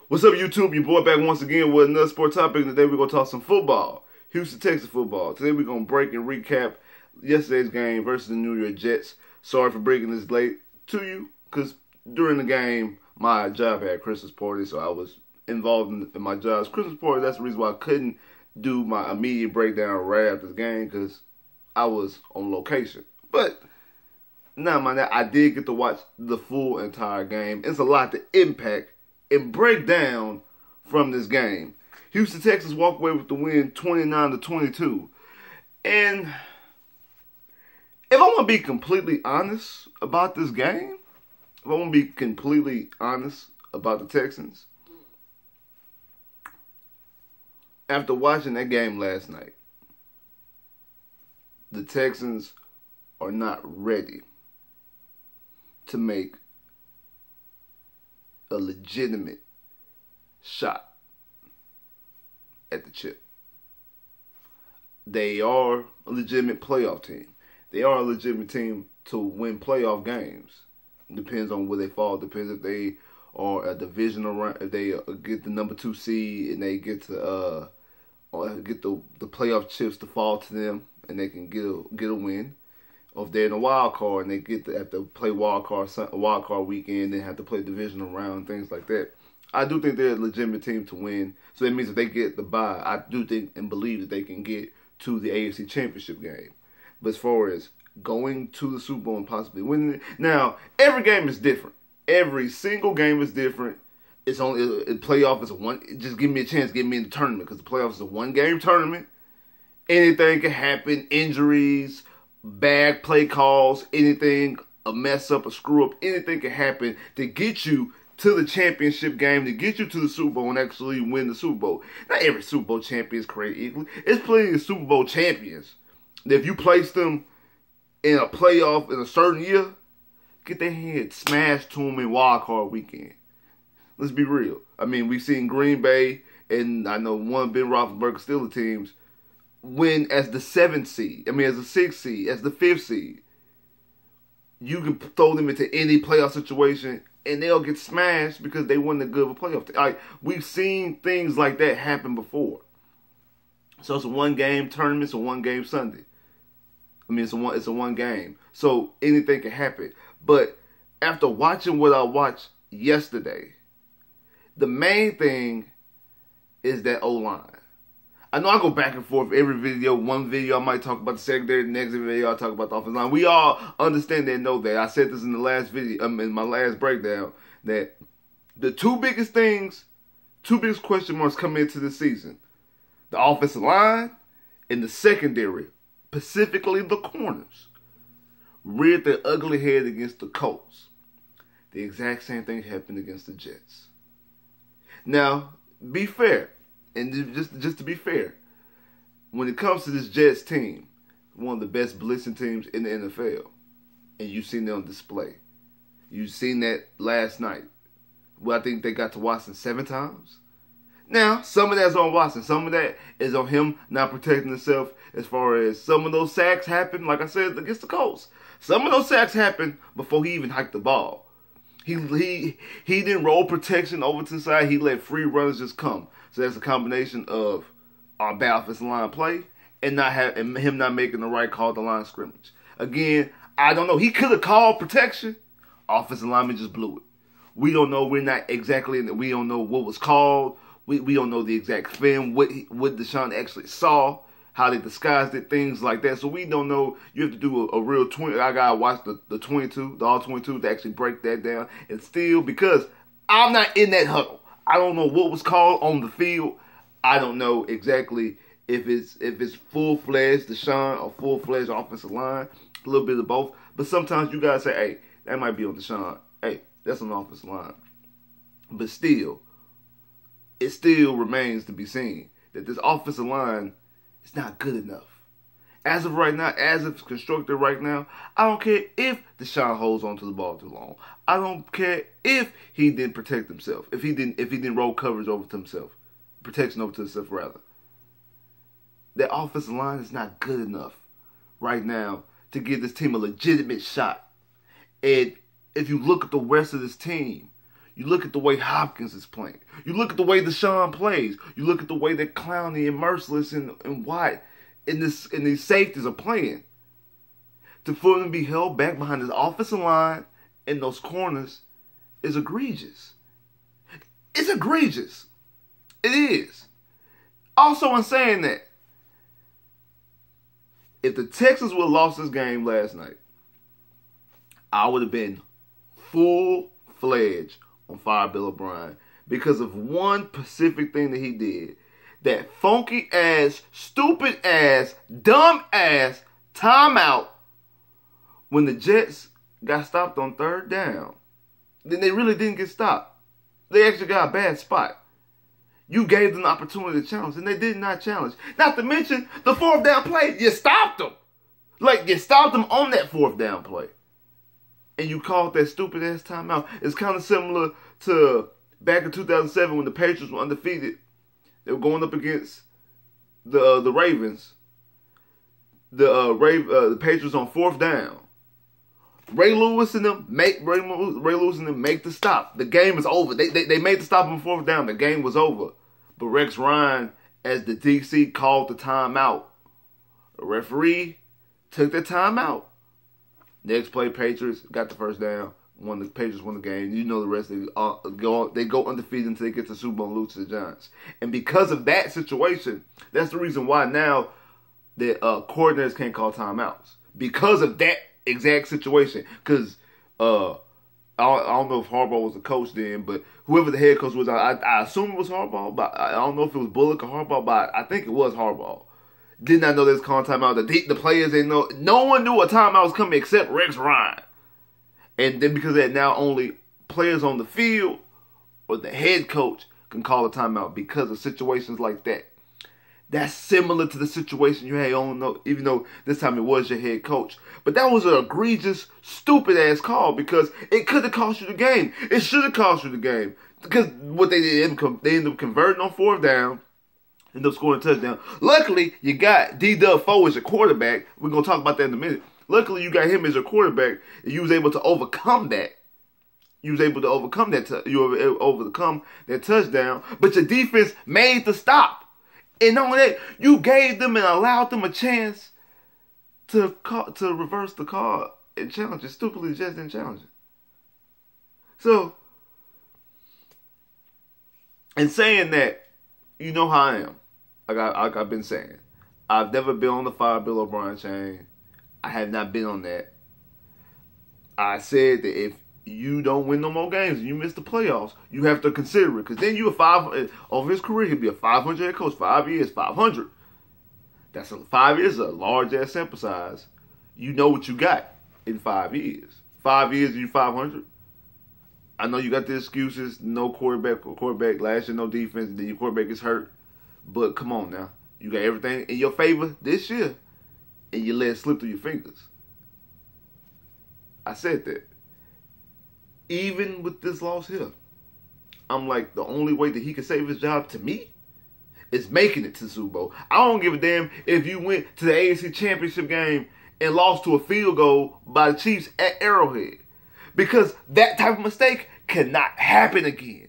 What's up, YouTube? Your boy back once again with another sport topic. Today we're going to talk some football. Houston Texans football. Today we're going to break and recap yesterday's game versus the New York Jets. Sorry for breaking this late to you, because during the game, my job had a Christmas party, so I was involved in my job's Christmas party. That's the reason why I couldn't do my immediate breakdown right after the game, because I was on location. But, now mind that, I did get to watch the full entire game. It's a lot to impact and break down from this game. Houston Texans walk away with the win 29-22. And if I want to be completely honest about this game, if I want to be completely honest about the Texans, after watching that game last night, the Texans are not ready to make a legitimate shot at the chip. They are a legitimate playoff team. They are a legitimate team to win playoff games. Depends on where they fall. Depends if they are a divisional round. If they get the number 2 seed and they get to get the playoff chips to fall to them and they can get a win. Or if they're in a wild card and they have to play wild card weekend, then have to play divisional round, things like that. I do think they're a legitimate team to win. So that means if they get the bye, I do think and believe that they can get to the AFC Championship game. But as far as going to the Super Bowl and possibly winning it, now every game is different. Every single game is different. It's only a playoff is a one. Just give me a chance, get me in the tournament, because the playoff is a 1-game tournament. Anything can happen. Injuries, bad play calls, anything, a mess up, a screw up, anything can happen to get you to the championship game, to get you to the Super Bowl and actually win the Super Bowl. Not every Super Bowl champion is created equally. It's plenty of Super Bowl champions that if you place them in a playoff in a certain year, get their head smashed to them in wild card weekend. Let's be real. I mean, we've seen Green Bay, and I know one Ben Roethlisberger Steelers teams win as the 7th seed. I mean, as the 6th seed, as the 5th seed. You can throw them into any playoff situation, and they'll get smashed because they weren't a good of a playoff team. Like, we've seen things like that happen before. So it's a 1-game tournament. It's a 1-game Sunday. I mean, it's a 1 game. So anything can happen. But after watching what I watched yesterday, the main thing is that O-line. I know I go back and forth every video. One video I might talk about the secondary, the next video I'll talk about the offensive line. We all understand and know that. I said this in the last video, in my last breakdown, that the two biggest question marks coming into this season, the offensive line and the secondary, specifically the corners, reared their ugly head against the Colts. The exact same thing happened against the Jets. Now, be fair. And just to be fair, when it comes to this Jets team, one of the best blitzing teams in the NFL, and you've seen them on display. You've seen that last night. Well, I think they got to Watson 7 times. Now, some of that's on Watson. Some of that is on him not protecting himself, as far as some of those sacks happened, like I said, against the Colts. Some of those sacks happened before he even hiked the ball. He didn't roll protection over to the side. He let free runners just come. So that's a combination of our bad offensive line play and him not making the right call at the line of scrimmage. Again, I don't know. He could have called protection. Offensive lineman just blew it. We don't know. We're not exactly in it. We don't know what was called. We don't know the exact film, what Deshaun actually saw, how they disguised it, things like that. So we don't know. You have to do a real 20. I got to watch the 22, the all 22 to actually break that down. And still, because I'm not in that huddle. I don't know what was called on the field. I don't know exactly if it's full-fledged Deshaun or full-fledged offensive line. A little bit of both. But sometimes you got to say, hey, that might be on Deshaun. Hey, that's on the offensive line. But still, it still remains to be seen that this offensive line is not good enough. As of right now, as it's constructed right now, I don't care if Deshaun holds on to the ball too long. I don't care if he didn't protect himself. If he didn't roll coverage over to himself. Protection over to himself, rather. That offensive line is not good enough right now to give this team a legitimate shot. And if you look at the rest of this team, You look at the way Hopkins is playing. You look at the way Deshaun plays. You look at the way that Clowney and Merciless and White and these safeties are playing. For them to be held back behind this offensive line and those corners is egregious. It's egregious. It is. Also, in saying that, if the Texans would have lost this game last night, I would have been full-fledged on fire Bill O'Brien because of one specific thing that he did. That funky-ass, stupid-ass, dumb-ass timeout when the Jets got stopped on third down. Then they really didn't get stopped. They actually got a bad spot. You gave them the opportunity to challenge, and they did not challenge. Not to mention the fourth down play. You stopped them. Like, you stopped them on that fourth down play. And you called that stupid-ass timeout. It's kind of similar to back in 2007 when the Patriots were undefeated. They were going up against the Ravens. The Patriots on fourth down. Ray Lewis and them make the stop. The game is over. They made the stop on fourth down. The game was over. But Rex Ryan, as the DC, called the timeout. The referee took the timeout. Next play, Patriots got the first down. The Patriots won the game. You know the rest. They go undefeated until they get to the Super Bowl and lose to the Giants. And because of that situation, that's the reason why now the coordinators can't call timeouts. Because of that exact situation. Because I don't know if Harbaugh was the coach then, but whoever the head coach was, I assume it was Harbaugh, but I don't know if it was Bullock or Harbaugh, but I think it was Harbaugh. Did not know they was calling timeout. The players didn't know. No one knew a timeout was coming except Rex Ryan. And then because of that, now only players on the field or the head coach can call a timeout because of situations like that. That's similar to the situation you had on, even though this time it was your head coach. But that was an egregious, stupid-ass call because it could have cost you the game. It should have cost you the game. Because what they did, they ended up converting on fourth down, ended up scoring a touchdown. Luckily, you got D-Dub-Foe as your quarterback. We're going to talk about that in a minute. Luckily, you got him as your quarterback, and you was able to overcome that. You was able to overcome that. You were able to overcome that touchdown. But your defense made the stop. And on that, you gave them and allowed them a chance to reverse the call and challenge it. Stupidly just didn't challenge it. So, in saying that, you know how I am. Like I've been saying. I've never been on the fire Bill O'Brien chain. I have not been on that. I said that if you don't win no more games and you miss the playoffs, you have to consider it. Because then over his career, he'll be a 500 head coach. 5 years, 500. 5 years is a large-ass sample size. You know what you got in 5 years. 5 years, you 500. I know you got the excuses, no quarterback, last year no defense, and then your quarterback gets hurt. But come on now. You got everything in your favor this year, and you let it slip through your fingers. I said that. Even with this loss here, I'm like, the only way that he can save his job to me is making it to the Super Bowl. I don't give a damn if you went to the AFC Championship game and lost to a field goal by the Chiefs at Arrowhead. Because that type of mistake cannot happen again.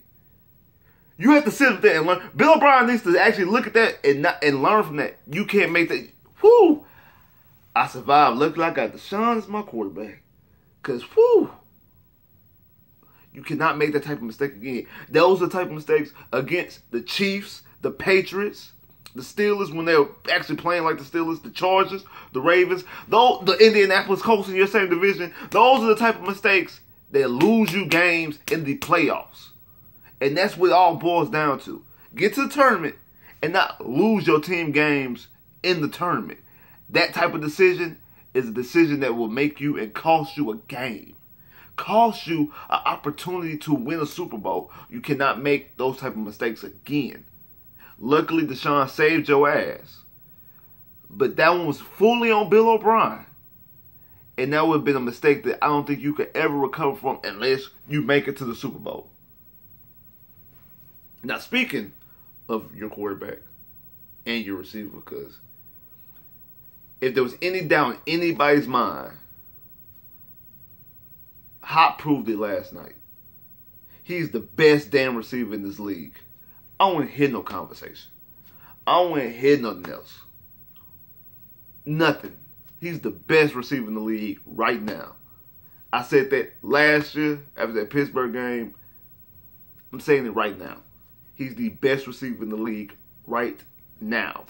You have to sit there and learn. Bill O'Brien needs to actually look at that and learn from that. You can't make that. Whoo! I survived. Luckily, I got Deshaun as my quarterback. Because, whoo! You cannot make that type of mistake again. Those are the type of mistakes against the Chiefs, the Patriots, the Steelers when they were actually playing like the Steelers, the Chargers, the Ravens, the Indianapolis Colts in your same division. Those are the type of mistakes that lose you games in the playoffs. And that's what it all boils down to. Get to the tournament and not lose your team games in the tournament. That type of decision is a decision that will make you and cost you a game. Cost you an opportunity to win a Super Bowl. You cannot make those type of mistakes again. Luckily, Deshaun saved your ass. But that one was fully on Bill O'Brien. And that would have been a mistake that I don't think you could ever recover from unless you make it to the Super Bowl. Now, speaking of your quarterback and your receiver, because if there was any doubt in anybody's mind, Hop proved it last night. He's the best damn receiver in this league. I don't want to hear no conversation. I don't want to hear nothing else. Nothing. He's the best receiver in the league right now. I said that last year after that Pittsburgh game. I'm saying it right now. He's the best receiver in the league right now.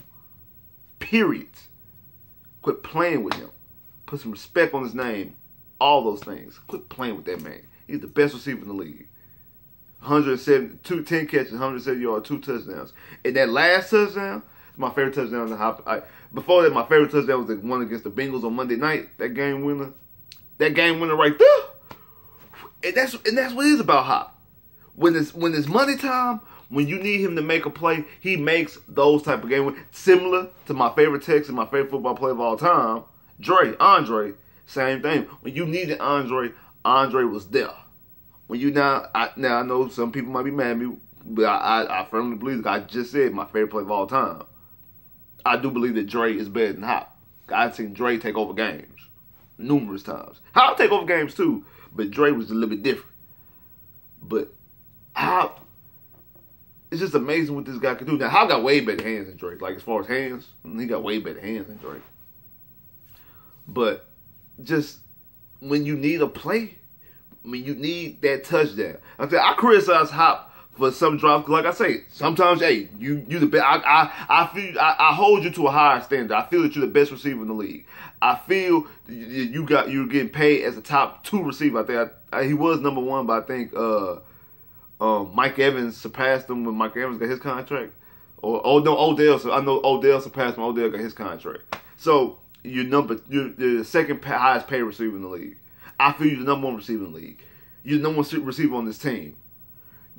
Period. Quit playing with him. Put some respect on his name. All those things. Quit playing with that man. He's the best receiver in the league. 172, 10 catches, 170 yards, 2 touchdowns. And that last touchdown, it's my favorite touchdown in the hop. Before that, my favorite touchdown was the one against the Bengals on Monday night. That game winner. That game winner right there. And that's what it is about Hop. When it's money time, when you need him to make a play, he makes those type of game winners. Similar to my favorite Texan, my favorite football player of all time, Andre. Same thing. When you needed Andre was there. When you now I know some people might be mad at me, but I firmly believe, like I just said, my favorite player of all time. I do believe that Dre is better than Hop. I've seen Dre take over games numerous times. Hop take over games too, but Dre was a little bit different. But Hop, it's just amazing what this guy can do. Now Hop got way better hands than Dre. Like as far as hands, he got way better hands than Dre. But just when you need a play, when you need that touchdown. I criticize Hop for some drops. Like I say, sometimes, hey, you the best. I hold you to a higher standard. I feel that you're the best receiver in the league. I feel you're getting paid as a top 2 receiver. I think he was number 1, but I think Mike Evans surpassed him when Mike Evans got his contract. Odell. So I know Odell surpassed him. Odell got his contract. So you're the second highest paid receiver in the league. I feel you're the number 1 receiver in the league. You're the number 1 receiver on this team.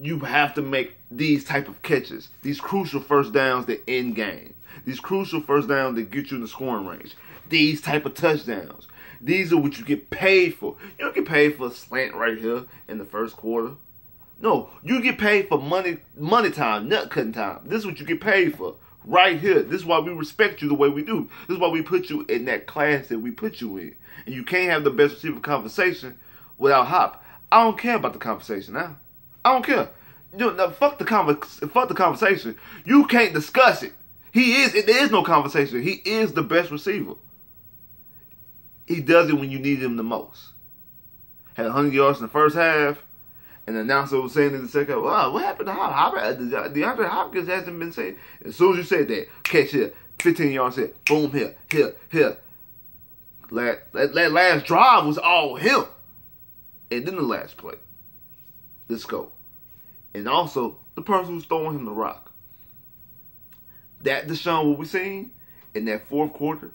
You have to make these type of catches, these crucial first downs that end game, these crucial first downs that get you in the scoring range, these type of touchdowns. These are what you get paid for. You don't get paid for a slant right here in the first quarter. No, you get paid for money time, nut cutting time. This is what you get paid for right here. This is why we respect you the way we do. This is why we put you in that class that we put you in. And you can't have the best receiver conversation without Hop. I don't care about the conversation now. I don't care. Fuck the conversation. You can't discuss it. There is no conversation. He is the best receiver. He does it when you need him the most. Had 100 yards in the first half, and the announcer was saying in the second half, wow, what happened to Hop? DeAndre Hopkins hasn't been saying. As soon as you said that, catch here, 15 yards here, boom here. That last drive was all him. And then the last play. Let's go. And also, the person who's throwing him the rock. That Deshaun, what we seen in that fourth quarter,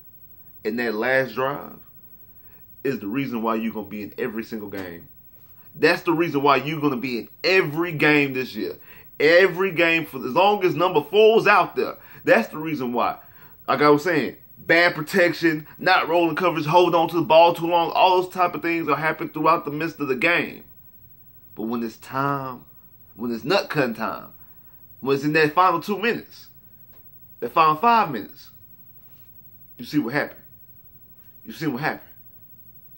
in that last drive, is the reason why you're going to be in every single game. That's the reason why you're going to be in every game this year. Every game, for as long as number 4 is out there. That's the reason why. Like I was saying, bad protection, not rolling coverage, hold on to the ball too long. All those type of things will happen throughout the midst of the game. But when it's time, when it's nut cutting time, when it's in that final 2 minutes, that final 5 minutes, you see what happened.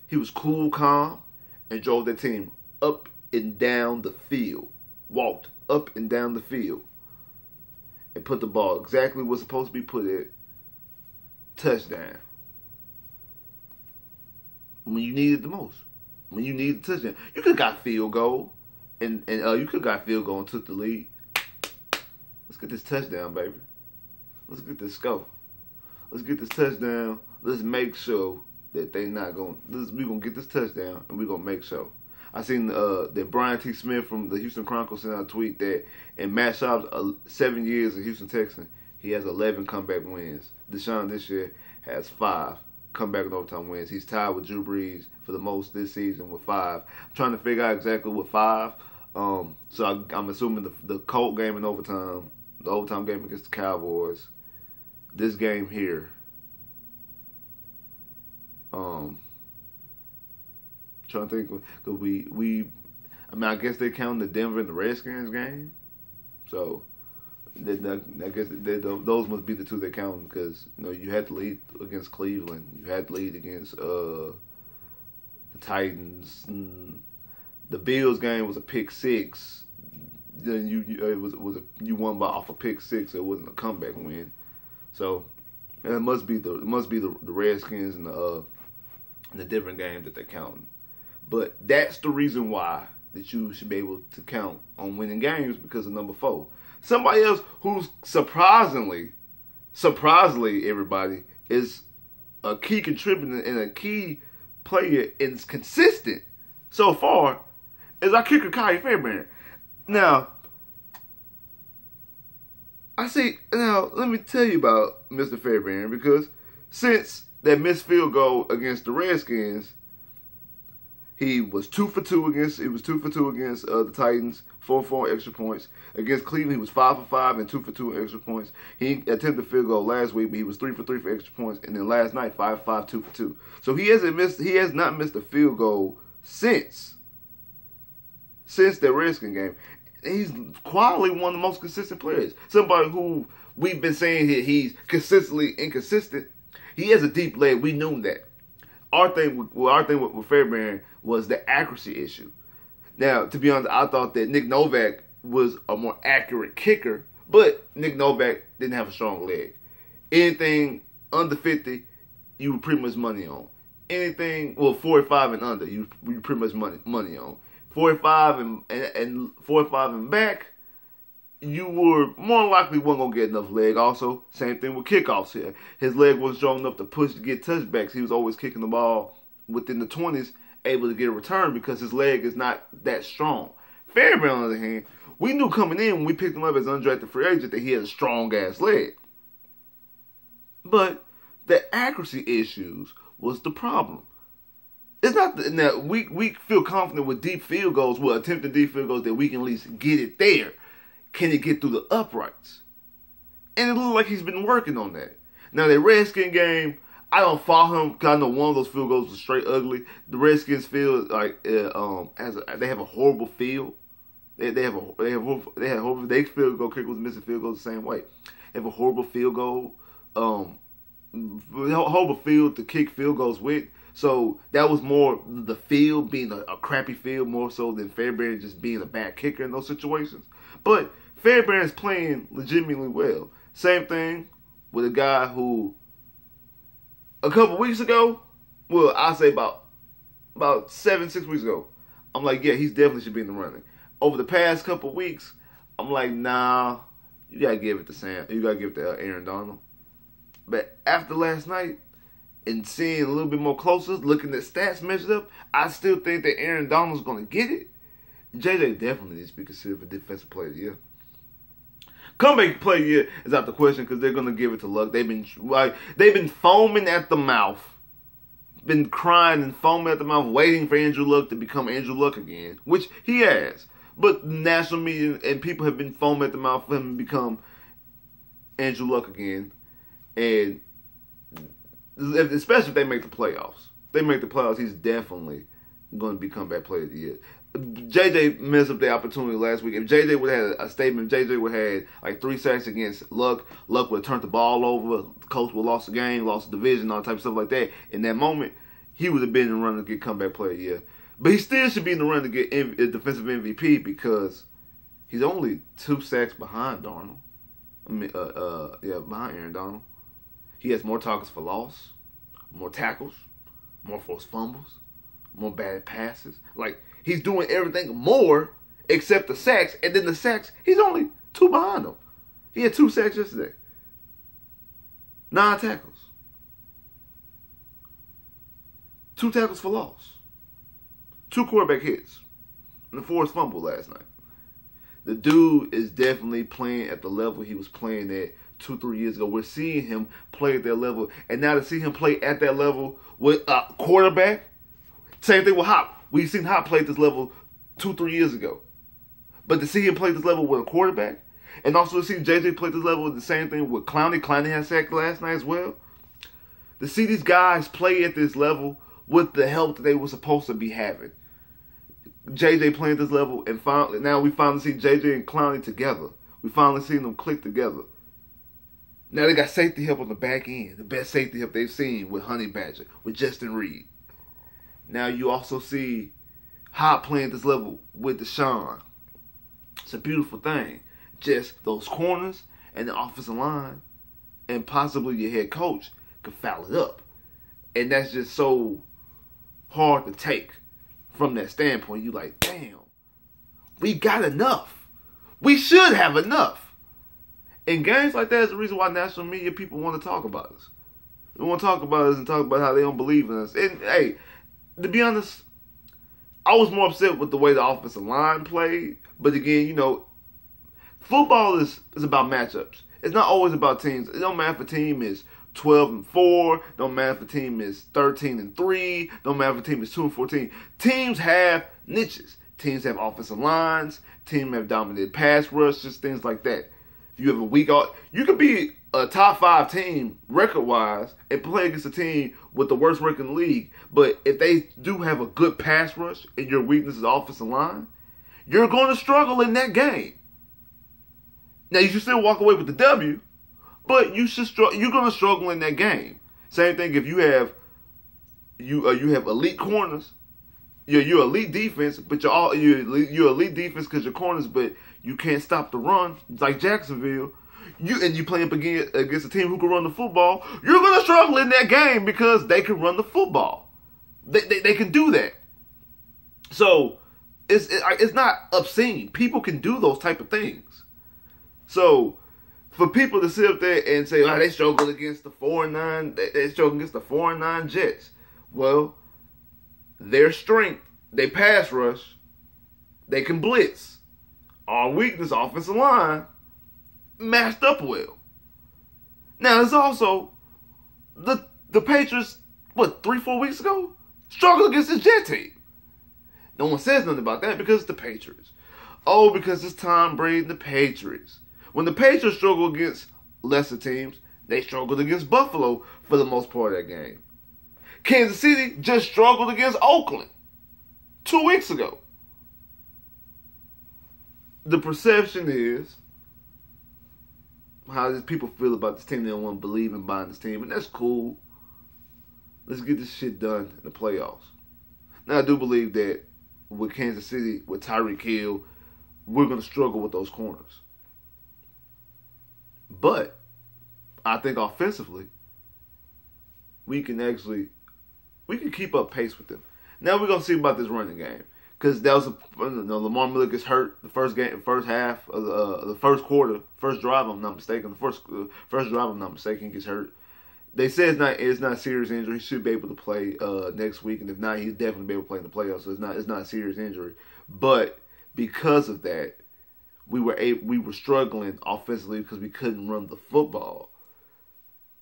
He was cool, calm, and drove that team up and down the field. Walked up and down the field. And put the ball exactly where it's supposed to be put at. Touchdown. When you need it the most. When you need the touchdown. You could have got field goal. And you could have got field goal and took the lead. Let's get this touchdown, baby. Let's get this go. Let's get this touchdown. Let's make sure that they not going. We're going to get this touchdown and we're going to make sure. I seen that Brian T. Smith from the Houston Chronicles sent out a tweet that in Matt Schaub's 7 years of Houston Texans, he has 11 comeback wins. Deshaun this year has 5 comeback and overtime wins. He's tied with Drew Brees for the most this season with 5. I'm trying to figure out exactly what 5. So I'm assuming the Colt game in overtime, the overtime game against the Cowboys, this game here. Trying to think, cause I guess they count the Denver and the Redskins game, so I guess those must be the 2 they count because you had to lead against Cleveland, you had to lead against the Titans. The Bills game was a pick six. Then you won by off a pick six. It wasn't a comeback win. So it must be the Redskins and the different games that they're counting. But that's the reason why that you should be able to count on winning games because of number 4. Somebody else who's surprisingly everybody is a key contributor and a key player and is consistent so far is our kicker Kyle Fairbairn. Now let me tell you about Mr. Fairbairn because since that missed field goal against the Redskins, he was 2 for 2 against the Titans, 4 for 4 extra points. Against Cleveland, he was 5 for 5 and 2 for 2 extra points. He attempted a field goal last week, but he was 3 for 3 for extra points. And then last night, 5 for 5, 2 for 2. So he has not missed a field goal since the Redskin game. He's quietly one of the most consistent players. Somebody who we've been saying he's consistently inconsistent. He has a deep leg. We knew that. Our thing with Fairbairn was the accuracy issue. Now, to be honest, I thought that Nick Novak was a more accurate kicker, but Nick Novak didn't have a strong leg. Anything under 50, you were pretty much money on. Anything 45 and under, you pretty much money on. 45 and 45 and back, you were more likely wasn't gonna get enough leg. Also, same thing with kickoffs here. His leg wasn't strong enough to push to get touchbacks. He was always kicking the ball within the 20s, able to get a return because his leg is not that strong. Fairbairn, on the other hand, we knew coming in when we picked him up as an undrafted free agent that he had a strong ass leg. But the accuracy issues was the problem. It's not that we feel confident with deep field goals, with attempting deep field goals that we can at least get it there. Can he get through the uprights? And it looks like he's been working on that. Now, the Redskin game, I don't follow him because I know one of those field goals was straight ugly. The Redskins feel like they have a horrible field. They had horrible. Their field goal kicker was missing field goals the same way. They have a horrible field goal, horrible field to kick field goals with. So that was more the field being a crappy field more so than Fairbairn just being a bad kicker in those situations. But Fairbairn's playing legitimately well. Same thing with a guy who a couple weeks ago, well, I'll say about 6 weeks ago, I'm like, yeah, he's definitely should be in the running. Over the past couple weeks, I'm like, nah, you gotta give it to Sam. You gotta give it to Aaron Donald. But after last night and seeing a little bit more closer, looking at stats measured up, I still think that Aaron Donald's gonna get it. JJ definitely needs to be considered for defensive player of the year. Comeback player of the year is out the question because they're gonna give it to Luck. They've been foaming at the mouth, been crying and foaming at the mouth, waiting for Andrew Luck to become Andrew Luck again, which he has. But national media and people have been foaming at the mouth for him to become Andrew Luck again, and especially if they make the playoffs. If they make the playoffs, he's definitely going to be comeback player of the year. JJ messed up the opportunity last week. If JJ would have had a statement, JJ would have had like 3 sacks against Luck. Luck would have turned the ball over. The coach would have lost the game, lost the division, all type of stuff like that. In that moment, he would have been in the run to get comeback player of the year. But he still should be in the run to get defensive MVP because he's only 2 sacks behind Darnold. Behind Aaron Donald. He has more targets for loss, more tackles, more forced fumbles, more bad passes. Like, he's doing everything more except the sacks. And then the sacks, he's only 2 behind them. He had 2 sacks yesterday. 9 tackles. 2 tackles for loss. 2 quarterback hits. And a forced fumble last night. The dude is definitely playing at the level he was playing at 2-3 years ago. We're seeing him play at that level. And now to see him play at that level with a quarterback, same thing with Hop. We've seen Hop play at this level 2-3 years ago. But to see him play at this level with a quarterback, and also to see JJ play at this level, the same thing with Clowney. Clowney had sacked last night as well. To see these guys play at this level with the help that they were supposed to be having. JJ playing at this level, and now we finally see JJ and Clowney together. We finally seen them click together. Now they got safety help on the back end. The best safety help they've seen with Honey Badger, with Justin Reed. Now you also see Hop playing at this level with Deshaun. It's a beautiful thing. Just those corners and the offensive line and possibly your head coach could foul it up. And that's just so hard to take from that standpoint. You like, damn, we got enough. We should have enough. And games like that is the reason why national media people want to talk about us. They want to talk about us and talk about how they don't believe in us. And, hey, to be honest, I was more upset with the way the offensive line played. But again, you know, football is about matchups. It's not always about teams. It don't matter if a team is 12-4. Don't matter if a team is 13-3. Don't matter if a team is 2-14. Teams have niches. Teams have offensive lines. Teams have dominated pass rushes, things like that. If you have a weak, you could be a top 5 team record-wise and play against a team with the worst record in the league. But if they do have a good pass rush and your weakness is offensive line, you're going to struggle in that game. Now, you should still walk away with the W, but you're going to struggle in that game. Same thing if you have elite corners. You're elite defense, but you're elite defense because you're corners, but you can't stop the run. It's like Jacksonville. You play up against a team who can run the football. You're going to struggle in that game because they can run the football. They can do that. So it's not obscene. People can do those type of things. So for people to sit up there and say, "Oh, they struggle against the 4-9, they struggle against the 4-9 Jets," well, their strength, they pass rush, they can blitz. Our weakness, offensive line, matched up well. Now, there's also the Patriots, 3-4 weeks ago, struggled against this Jet team. No one says nothing about that because it's the Patriots. Oh, because it's Tom Brady and the Patriots. When the Patriots struggle against lesser teams, they struggled against Buffalo for the most part of that game. Kansas City just struggled against Oakland 2 weeks ago. The perception is how people feel about this team. They don't want to believe in buying this team, and that's cool. Let's get this shit done in the playoffs. Now, I do believe that with Kansas City, with Tyreek Hill, we're going to struggle with those corners. But I think offensively, we can keep up pace with them. Now we're going to see about this running game. Because that was Lamar Miller gets hurt the first half of the first quarter, first drive, I'm not mistaken. The first drive, I'm not mistaken, gets hurt. They say it's not a serious injury. He should be able to play next week, and if not, he'll definitely be able to play in the playoffs. So it's not a serious injury. But because of that, we were struggling offensively because we couldn't run the football.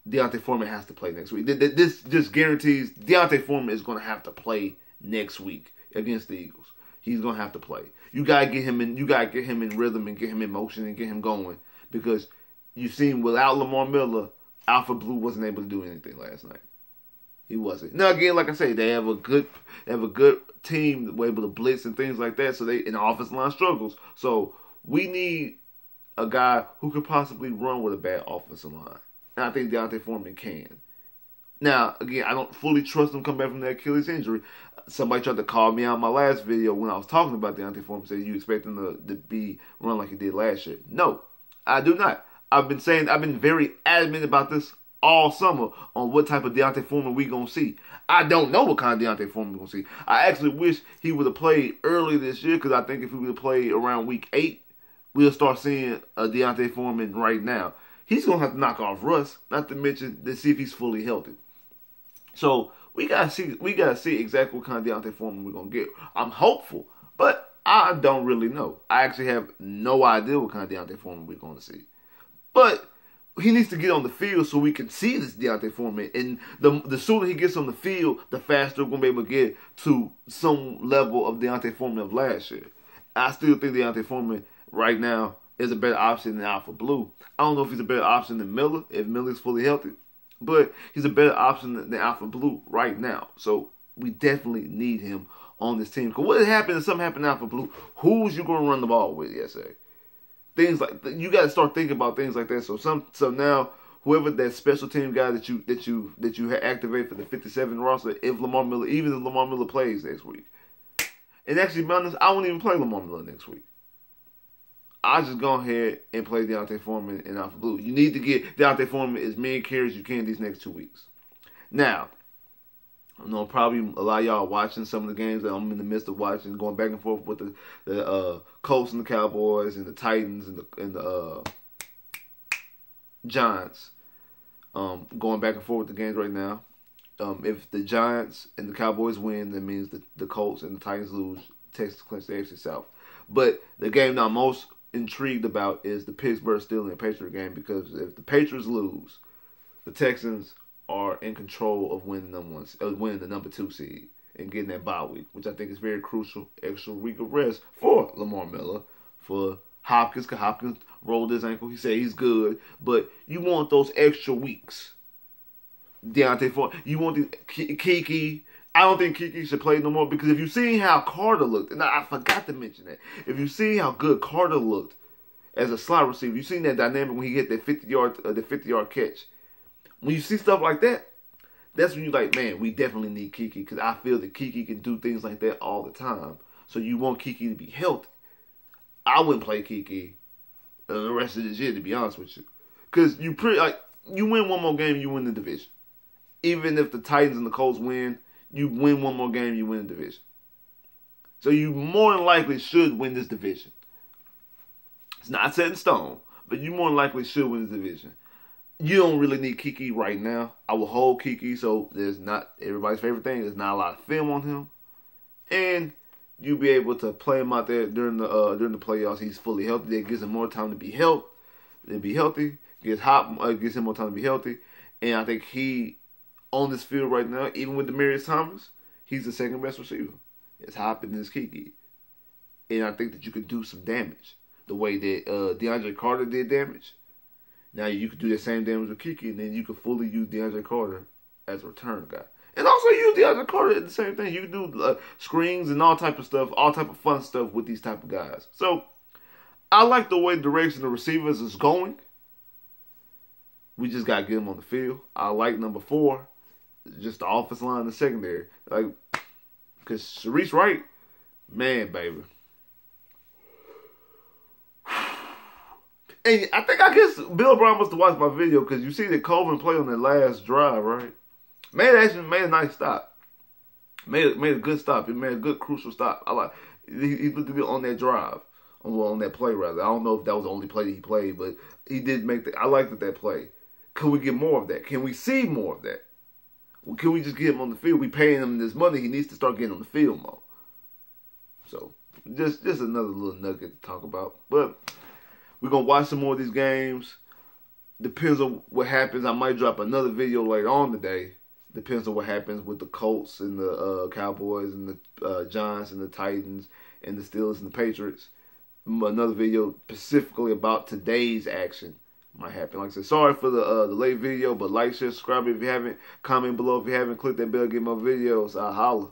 D'Onta Foreman has to play next week. This just guarantees D'Onta Foreman is going to have to play next week against the Eagles. He's going to have to play. You got to get him in rhythm and get him in motion and get him going, because you've seen without Lamar Miller, Alpha Blue wasn't able to do anything last night. He wasn't. Now again, like I say, they have a good team that were able to blitz and things like that. So in the offensive line struggles. So we need a guy who could possibly run with a bad offensive line. And I think D'Onta Foreman can. Now, again, I don't fully trust him coming back from that Achilles injury. Somebody tried to call me out in my last video when I was talking about D'Onta Foreman, saying you expect him to be run like he did last year. No, I do not. I've been very adamant about this all summer on what type of D'Onta Foreman we gonna see. I don't know what kind of D'Onta Foreman we're gonna see. I actually wish he would have played early this year, because I think if he would have played around week 8, we'll start seeing a D'Onta Foreman right now. He's gonna have to knock off Russ, not to mention to see if he's fully healthy. So we gotta see exactly what kind of D'Onta Foreman we're gonna get. I'm hopeful, but I don't really know. I actually have no idea what kind of D'Onta Foreman we're gonna see. But he needs to get on the field so we can see this D'Onta Foreman. And the sooner he gets on the field, the faster we're going to be able to get to some level of D'Onta Foreman of last year. I still think D'Onta Foreman right now is a better option than Alpha Blue. I don't know if he's a better option than Miller, if Miller's fully healthy. But he's a better option than Alpha Blue right now. So we definitely need him on this team. Because what happened if something happened to Alpha Blue? Who's you going to run the ball with yesterday? Things like you got to start thinking about things like that. So now whoever that special team guy that you activate for the 57 roster, even if Lamar Miller plays next week, And actually, to be honest, I won't even play Lamar Miller next week. I'll just go ahead and play Deontay Foreman and Alpha Blue. You need to get Deontay Foreman as many carries as you can these next 2 weeks. Now, I know probably a lot of y'all are watching some of the games that I'm in the midst of watching, going back and forth with the Colts and the Cowboys and the Titans and the Giants. Going back and forth with the games right now. If the Giants and the Cowboys win, that means the Colts and the Titans lose. Texas clinch the AFC South. But the game that I'm most intrigued about is the Pittsburgh Steelers and Patriots game, because if the Patriots lose, the Texans are in control of winning the number 2 seed and getting that bye week, which I think is very crucial. Extra week of rest for Lamar Miller, for Hopkins, because Hopkins rolled his ankle. He said he's good, but you want those extra weeks. Deontay Foreman, you want the Kiki. I don't think Kiki should play no more, because if you see how Carter looked, and I forgot to mention that, if you see how good Carter looked as a slot receiver, you seen that dynamic when he hit that 50-yard catch. When you see stuff like that, that's when you're like, man, we definitely need Kiki, because I feel that Kiki can do things like that all the time. So you want Kiki to be healthy. I wouldn't play Kiki the rest of this year, to be honest with you, because you win one more game, you win the division. Even if the Titans and the Colts win, you win one more game, you win the division. So you more than likely should win this division. It's not set in stone, but you more than likely should win this division. You don't really need Kiki right now. I will hold Kiki, so there's not everybody's favorite thing. There's not a lot of film on him, and you'll be able to play him out there during the playoffs. He's fully healthy. That gives him more time to be healthy. Gives him more time to be healthy, and I think he on this field right now, even with Demaryius Thomas, he's the second best receiver. It's Hop and it's Kiki, and I think that you could do some damage the way that DeAndre Carter did damage. Now you could do the same damage with Kiki, and then you could fully use DeAndre Carter as a return guy. And also use DeAndre Carter at the same thing. You can do screens and all type of stuff, all type of fun stuff with these type of guys. So I like the way the direction the receivers is going. We just got to get them on the field. I like number 4, just the offensive line and the secondary. Like, because Sharice Wright, man, baby. And I guess Bill Brown must have watched my video, because you see that Colvin played on that last drive, right? Actually made a nice stop. Made a good stop. He made a good crucial stop. He looked good on that drive. On that play, rather. I don't know if that was the only play that he played, but he did make I liked that play. Could we get more of that? Can we see more of that? Well, can we just get him on the field? We paying him this money. He needs to start getting on the field more. So, just another little nugget to talk about. But we're going to watch some more of these games. Depends on what happens. I might drop another video later on today. Depends on what happens with the Colts and the Cowboys and the Giants and the Titans and the Steelers and the Patriots. Another video specifically about today's action might happen. Like I said, sorry for the late video, but like, share, subscribe if you haven't. Comment below if you haven't. Click that bell, get more videos. I'll holla.